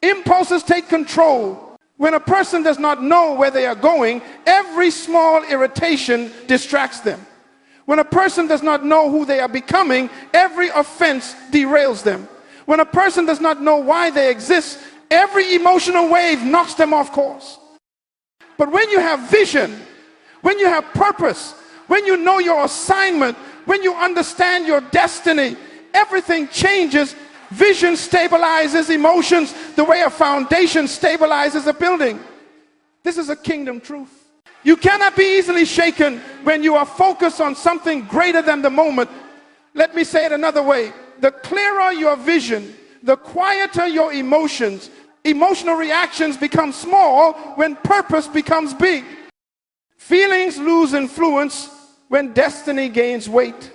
impulses take control. When a person does not know where they are going, every small irritation distracts them. When a person does not know who they are becoming, every offense derails them. When a person does not know why they exist, every emotional wave knocks them off course. But when you have vision, when you have purpose, when you know your assignment, when you understand your destiny, everything changes. Vision stabilizes emotions the way a foundation stabilizes a building. This is a kingdom truth. You cannot be easily shaken when you are focused on something greater than the moment. Let me say it another way. The clearer your vision, the quieter your emotions. Emotional reactions become small when purpose becomes big. Feelings lose influence when destiny gains weight.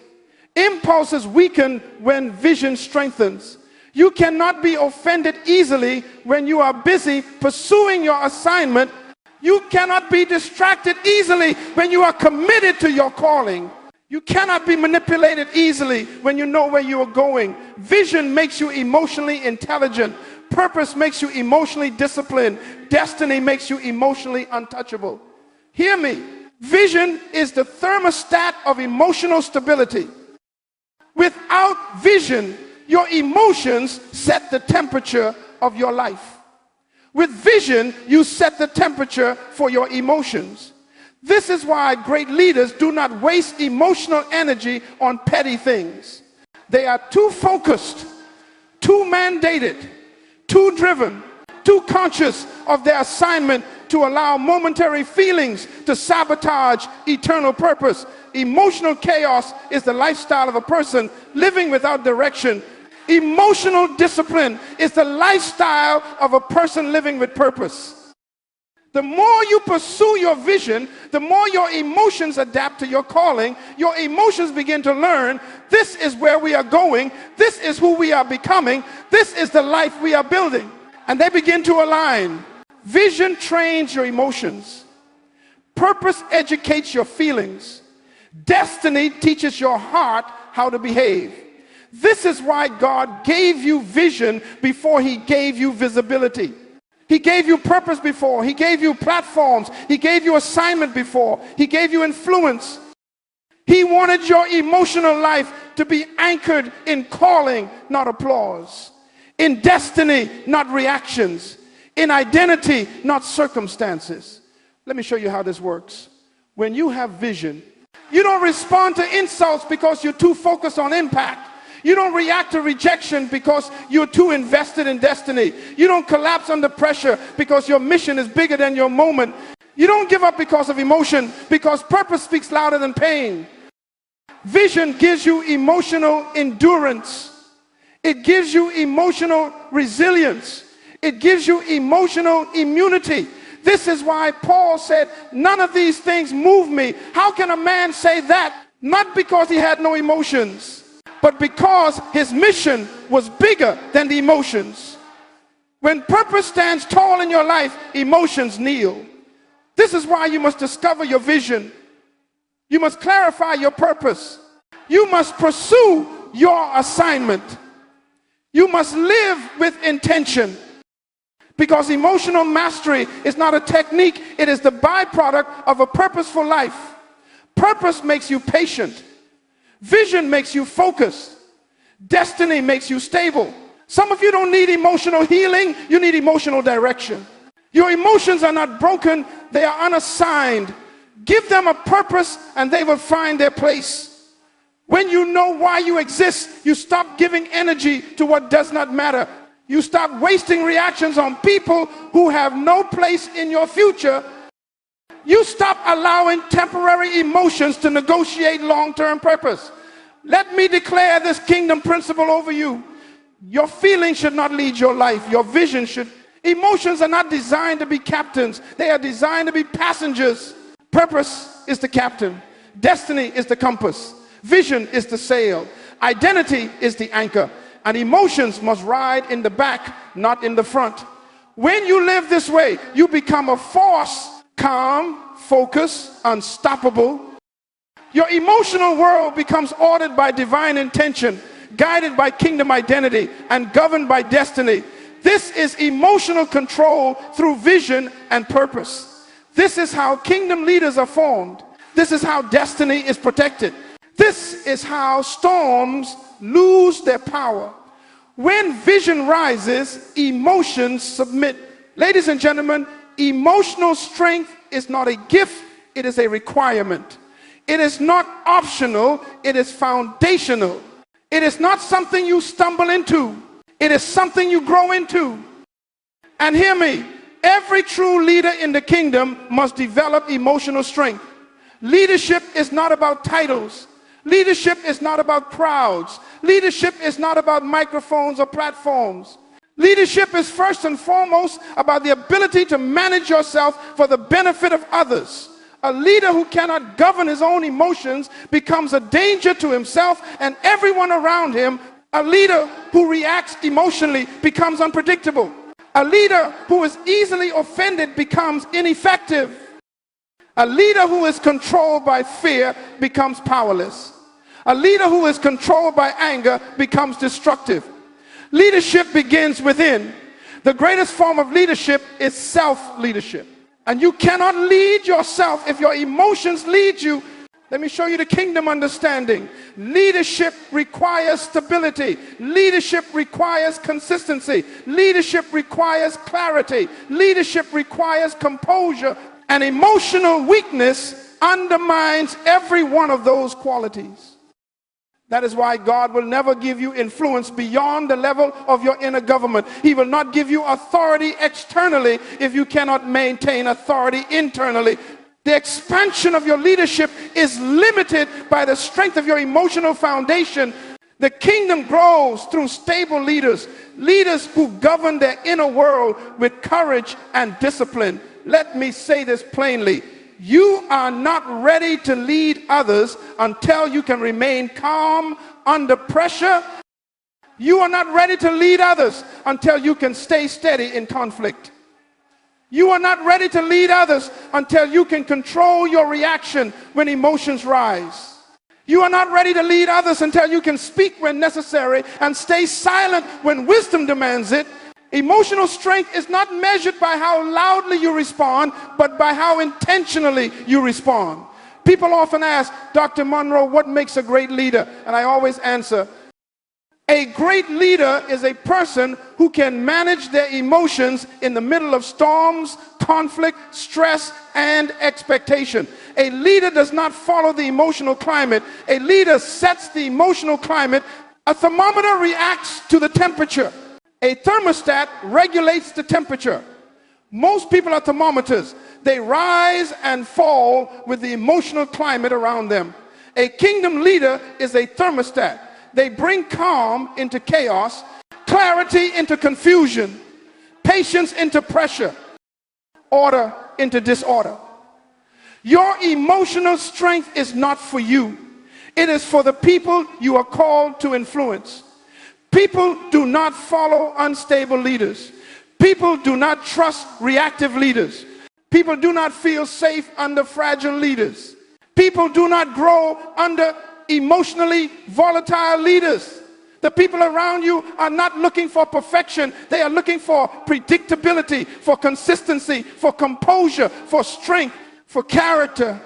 Impulses weaken when vision strengthens. You cannot be offended easily when you are busy pursuing your assignment. You cannot be distracted easily when you are committed to your calling. You cannot be manipulated easily when you know where you are going. Vision makes you emotionally intelligent. Purpose makes you emotionally disciplined. Destiny makes you emotionally untouchable. Hear me. Vision is the thermostat of emotional stability. Without vision, your emotions set the temperature of your life. With vision, you set the temperature for your emotions. This is why great leaders do not waste emotional energy on petty things. They are too focused, too mandated, too driven, too conscious of their assignment to allow momentary feelings to sabotage eternal purpose. Emotional chaos is the lifestyle of a person living without direction. Emotional discipline is the lifestyle of a person living with purpose. The more you pursue your vision, the more your emotions adapt to your calling. Your emotions begin to learn, this is where we are going, this is who we are becoming, this is the life we are building. And they begin to align. Vision trains your emotions. Purpose educates your feelings. Destiny teaches your heart how to behave. This is why God gave you vision before he gave you visibility. He gave you purpose before. He gave you platforms. He gave you assignment before. He gave you influence. He wanted your emotional life to be anchored in calling, not applause. In destiny, not reactions. In identity, not circumstances. Let me show you how this works. When you have vision, you don't respond to insults because you're too focused on impact. You don't react to rejection because you're too invested in destiny. You don't collapse under pressure because your mission is bigger than your moment. You don't give up because of emotion, because purpose speaks louder than pain. Vision gives you emotional endurance. It gives you emotional resilience. It gives you emotional immunity. This is why Paul said, none of these things move me. How can a man say that? Not because he had no emotions, but because his mission was bigger than the emotions. When purpose stands tall in your life, emotions kneel. This is why you must discover your vision. You must clarify your purpose. You must pursue your assignment. You must live with intention. Because emotional mastery is not a technique, it is the byproduct of a purposeful life. Purpose makes you patient. Vision makes you focused. Destiny makes you stable. Some of you don't need emotional healing, you need emotional direction. Your emotions are not broken, they are unassigned. Give them a purpose and they will find their place. When you know why you exist, you stop giving energy to what does not matter. You stop wasting reactions on people who have no place in your future. You stop allowing temporary emotions to negotiate long-term purpose. Let me declare this kingdom principle over you. Your feelings should not lead your life. Your vision should. Emotions are not designed to be captains. They are designed to be passengers. Purpose is the captain. Destiny is the compass. Vision is the sail. Identity is the anchor. And emotions must ride in the back, not in the front. When you live this way, you become a force, calm, focused, unstoppable. Your emotional world becomes ordered by divine intention, guided by kingdom identity, and governed by destiny. This is emotional control through vision and purpose. This is how kingdom leaders are formed. This is how destiny is protected. This is how storms lose their power. When vision rises, emotions submit. Ladies and gentlemen, emotional strength is not a gift, it is a requirement. It is not optional, it is foundational. It is not something you stumble into. It is something you grow into. And hear me, every true leader in the kingdom must develop emotional strength. Leadership is not about titles. Leadership is not about crowds. Leadership is not about microphones or platforms. Leadership is first and foremost about the ability to manage yourself for the benefit of others. A leader who cannot govern his own emotions becomes a danger to himself and everyone around him. A leader who reacts emotionally becomes unpredictable. A leader who is easily offended becomes ineffective. A leader who is controlled by fear becomes powerless. A leader who is controlled by anger becomes destructive. Leadership begins within. The greatest form of leadership is self-leadership. And you cannot lead yourself if your emotions lead you. Let me show you the kingdom understanding. Leadership requires stability. Leadership requires consistency. Leadership requires clarity. Leadership requires composure. And emotional weakness undermines every one of those qualities. That is why God will never give you influence beyond the level of your inner government. He will not give you authority externally if you cannot maintain authority internally. The expansion of your leadership is limited by the strength of your emotional foundation. The kingdom grows through stable leaders, leaders who govern their inner world with courage and discipline. Let me say this plainly. You are not ready to lead others until you can remain calm under pressure. You are not ready to lead others until you can stay steady in conflict. You are not ready to lead others until you can control your reaction when emotions rise. You are not ready to lead others until you can speak when necessary and stay silent when wisdom demands it. Emotional strength is not measured by how loudly you respond, but by how intentionally you respond. People often ask, Dr. Munroe, what makes a great leader? And I always answer, a great leader is a person who can manage their emotions in the middle of storms, conflict, stress, and expectation. A leader does not follow the emotional climate. A leader sets the emotional climate. A thermometer reacts to the temperature. A thermostat regulates the temperature. Most people are thermometers. They rise and fall with the emotional climate around them. A kingdom leader is a thermostat. They bring calm into chaos, clarity into confusion, patience into pressure, order into disorder. Your emotional strength is not for you. It is for the people you are called to influence. People do not follow unstable leaders. People do not trust reactive leaders. People do not feel safe under fragile leaders. People do not grow under emotionally volatile leaders. The people around you are not looking for perfection. They are looking for predictability, for consistency, for composure, for strength, for character.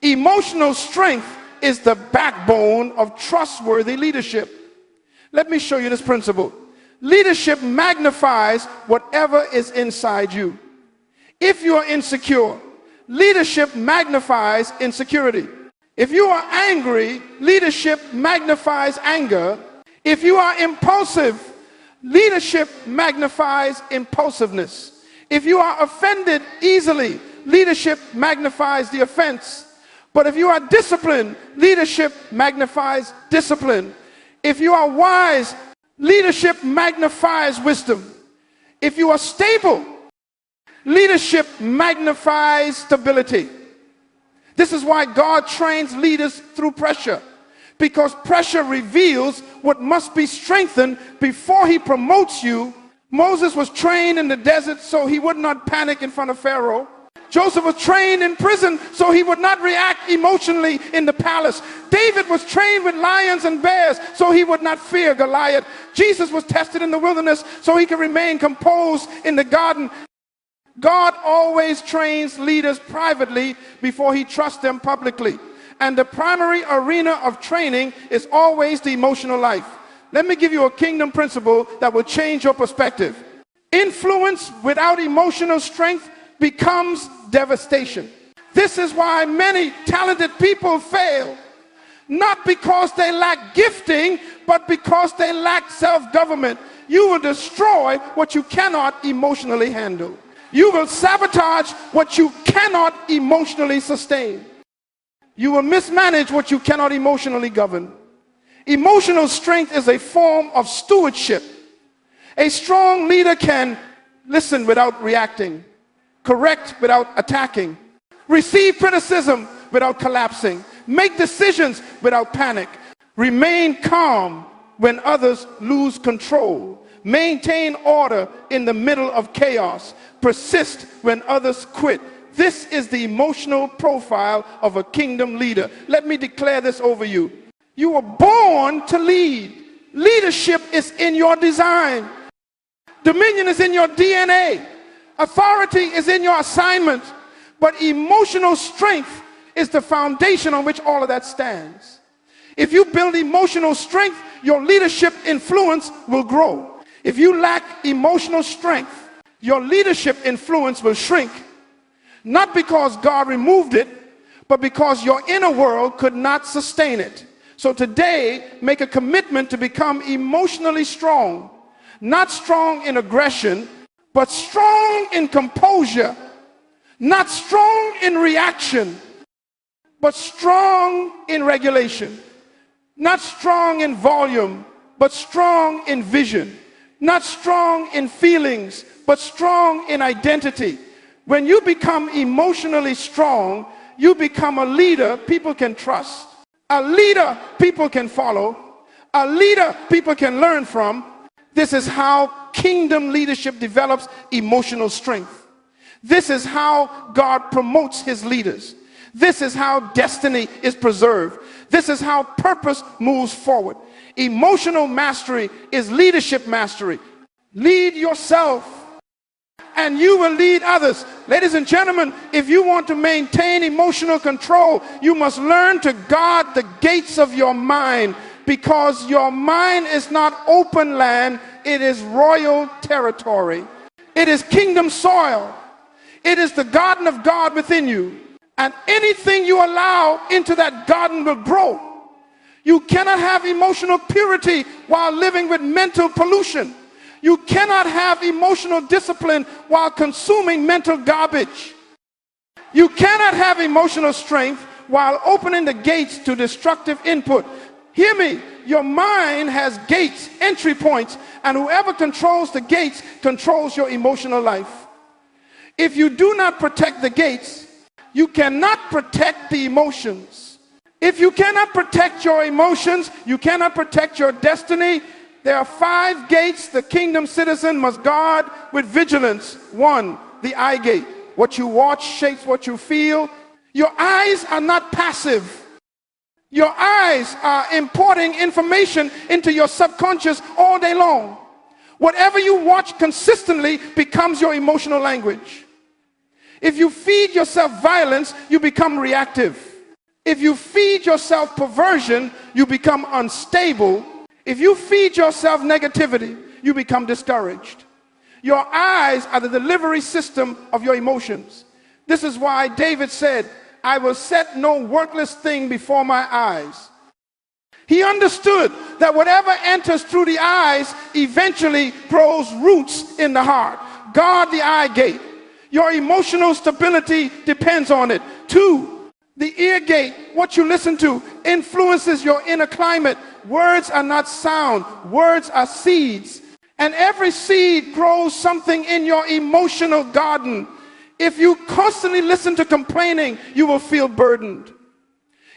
Emotional strength is the backbone of trustworthy leadership. Let me show you this principle. Leadership magnifies whatever is inside you. If you are insecure, leadership magnifies insecurity. If you are angry, leadership magnifies anger. If you are impulsive, leadership magnifies impulsiveness. If you are offended easily, leadership magnifies the offense. But if you are disciplined, leadership magnifies discipline. If you are wise, leadership magnifies wisdom. If you are stable, leadership magnifies stability. This is why God trains leaders through pressure, because pressure reveals what must be strengthened before he promotes you. Moses was trained in the desert so he would not panic in front of Pharaoh. Joseph was trained in prison so he would not react emotionally in the palace. David was trained with lions and bears so he would not fear Goliath. Jesus was tested in the wilderness so he could remain composed in the garden. God always trains leaders privately before he trusts them publicly. And the primary arena of training is always the emotional life. Let me give you a kingdom principle that will change your perspective. Influence without emotional strength becomes devastation. This is why many talented people fail, not because they lack gifting, but because they lack self-government. You will destroy what you cannot emotionally handle. You will sabotage what you cannot emotionally sustain. You will mismanage what you cannot emotionally govern. Emotional strength is a form of stewardship. A strong leader can listen without reacting, correct without attacking, receive criticism without collapsing, make decisions without panic, remain calm when others lose control, maintain order in the middle of chaos, persist when others quit. This is the emotional profile of a kingdom leader. Let me declare this over you. You were born to lead. Leadership is in your design. Dominion is in your DNA. Authority is in your assignment, but emotional strength is the foundation on which all of that stands. If you build emotional strength, your leadership influence will grow. If you lack emotional strength, your leadership influence will shrink. Not because God removed it, but because your inner world could not sustain it. So today, make a commitment to become emotionally strong. Not strong in aggression, but strong in composure. Not strong in reaction, but strong in regulation. Not strong in volume, but strong in vision. Not strong in feelings, but strong in identity. When you become emotionally strong, you become a leader people can trust. A leader people can follow. A leader people can learn from. This is how kingdom leadership develops emotional strength. This is how God promotes his leaders. This is how destiny is preserved. This is how purpose moves forward. Emotional mastery is leadership mastery. Lead yourself and you will lead others. Ladies and gentlemen, if you want to maintain emotional control, you must learn to guard the gates of your mind, because your mind is not open land, it is royal territory. It is kingdom soil. It is the garden of God within you. And anything you allow into that garden will grow. You cannot have emotional purity while living with mental pollution. You cannot have emotional discipline while consuming mental garbage. You cannot have emotional strength while opening the gates to destructive input. Hear me, your mind has gates, entry points, and whoever controls the gates controls your emotional life. If you do not protect the gates, you cannot protect the emotions. If you cannot protect your emotions, you cannot protect your destiny. There are 5 gates the kingdom citizen must guard with vigilance. 1, the eye gate. What you watch shapes what you feel. Your eyes are not passive. Your eyes are importing information into your subconscious all day long. Whatever you watch consistently becomes your emotional language. If you feed yourself violence, you become reactive. If you feed yourself perversion, you become unstable. If you feed yourself negativity, you become discouraged. Your eyes are the delivery system of your emotions. This is why David said, I will set no worthless thing before my eyes. He understood that whatever enters through the eyes eventually grows roots in the heart. Guard the eye gate. Your emotional stability depends on it. 2, The ear gate, what you listen to, influences your inner climate. Words are not sound, words are seeds. And every seed grows something in your emotional garden. If you constantly listen to complaining, you will feel burdened.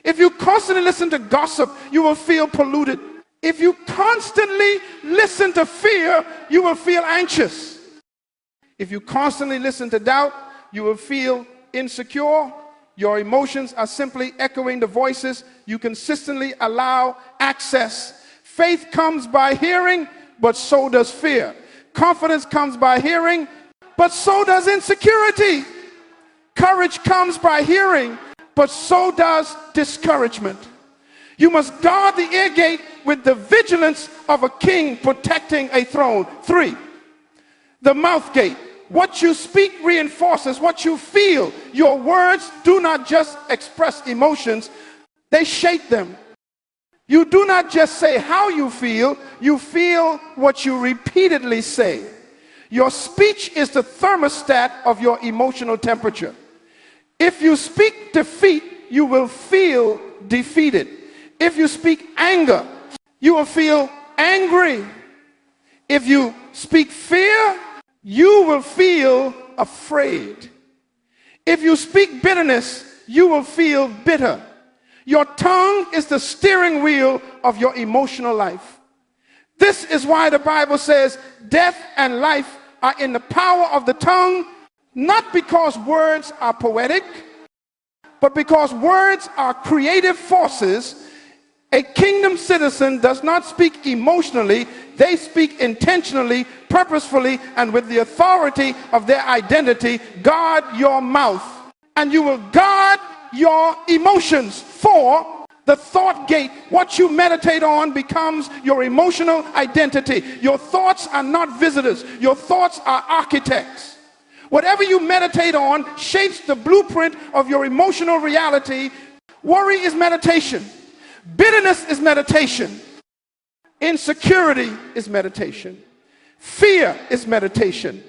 If you constantly listen to gossip, you will feel polluted. If you constantly listen to fear, you will feel anxious. If you constantly listen to doubt, you will feel insecure. Your emotions are simply echoing the voices you consistently allow access. Faith comes by hearing, but so does fear. Confidence comes by hearing, but so does insecurity. Courage comes by hearing, but so does discouragement. You must guard the ear gate with the vigilance of a king protecting a throne. 3, the mouth gate. What you speak reinforces what you feel. Your words do not just express emotions, they shape them. You do not just say how you feel what you repeatedly say. Your speech is the thermostat of your emotional temperature. If you speak defeat, you will feel defeated. If you speak anger, you will feel angry. If you speak fear, you will feel afraid. If you speak bitterness, you will feel bitter. Your tongue is the steering wheel of your emotional life. This is why the Bible says death and life are in the power of the tongue, not because words are poetic, but because words are creative forces. A kingdom citizen does not speak emotionally, they speak intentionally, purposefully, and with the authority of their identity. Guard your mouth, and you will guard your emotions. 4, the thought gate. What you meditate on becomes your emotional identity. Your thoughts are not visitors, your thoughts are architects. Whatever you meditate on shapes the blueprint of your emotional reality. Worry is meditation. Bitterness is meditation. Insecurity is meditation. Fear is meditation.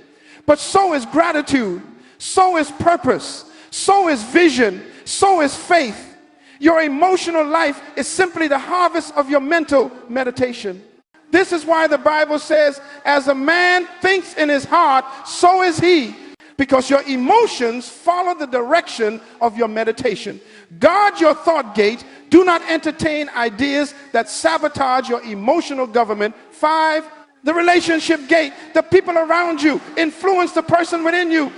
But so is gratitude. So is purpose. So is vision. So is faith. Your emotional life is simply the harvest of your mental meditation. This is why the Bible says, as a man thinks in his heart, so is he. Because your emotions follow the direction of your meditation. Guard your thought gate. Do not entertain ideas that sabotage your emotional government. 5, the relationship gate. The people around you influence the person within you.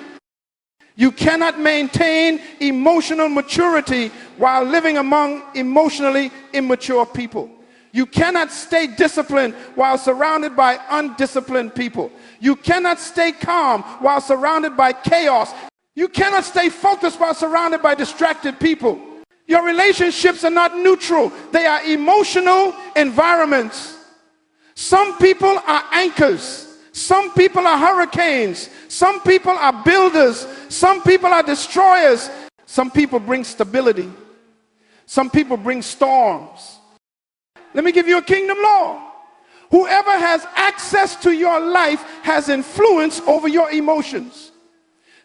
You cannot maintain emotional maturity while living among emotionally immature people. You cannot stay disciplined while surrounded by undisciplined people. You cannot stay calm while surrounded by chaos. You cannot stay focused while surrounded by distracted people. Your relationships are not neutral. They are emotional environments. Some people are anchors. Some people are hurricanes. Some people are builders. Some people are destroyers. Some people bring stability. Some people bring storms. Let me give you a kingdom law. Whoever has access to your life has influence over your emotions.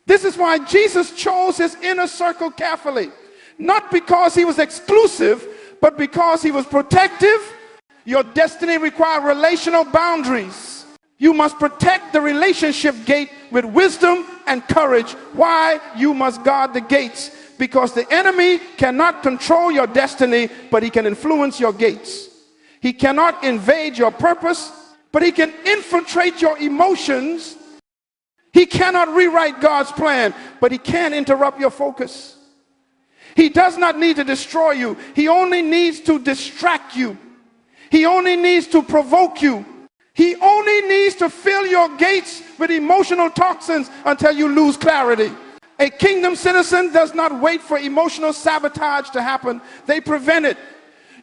This is why Jesus chose his inner circle carefully. Not because he was exclusive, but because he was protective. Your destiny requires relational boundaries. You must protect the relationship gate with wisdom and courage. Why? You must guard the gates. Because the enemy cannot control your destiny, but he can influence your gates. He cannot invade your purpose, but he can infiltrate your emotions. He cannot rewrite God's plan, but he can interrupt your focus. He does not need to destroy you. He only needs to distract you. He only needs to provoke you. He only needs to fill your gates with emotional toxins until you lose clarity. A kingdom citizen does not wait for emotional sabotage to happen. They prevent it.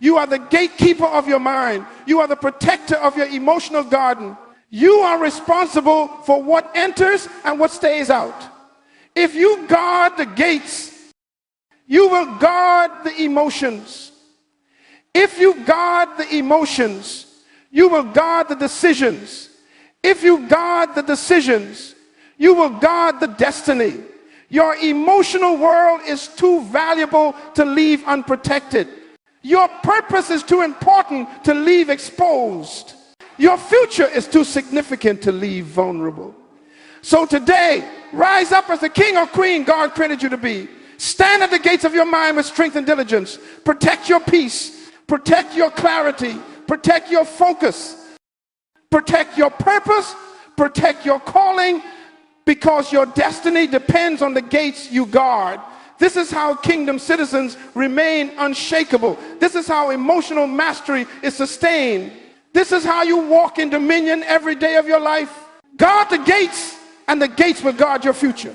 You are the gatekeeper of your mind. You are the protector of your emotional garden. You are responsible for what enters and what stays out. If you guard the gates, you will guard the emotions. If you guard the emotions, you will guard the decisions. If you guard the decisions, you will guard the destiny. Your emotional world is too valuable to leave unprotected. Your purpose is too important to leave exposed. Your future is too significant to leave vulnerable. So today, rise up as the king or queen God created you to be. Stand at the gates of your mind with strength and diligence. Protect your peace. Protect your clarity. Protect your focus. Protect your purpose. Protect your calling, because your destiny depends on the gates you guard. This is how kingdom citizens remain unshakable. This is how emotional mastery is sustained. This is how you walk in dominion every day of your life. Guard the gates, and the gates will guard your future.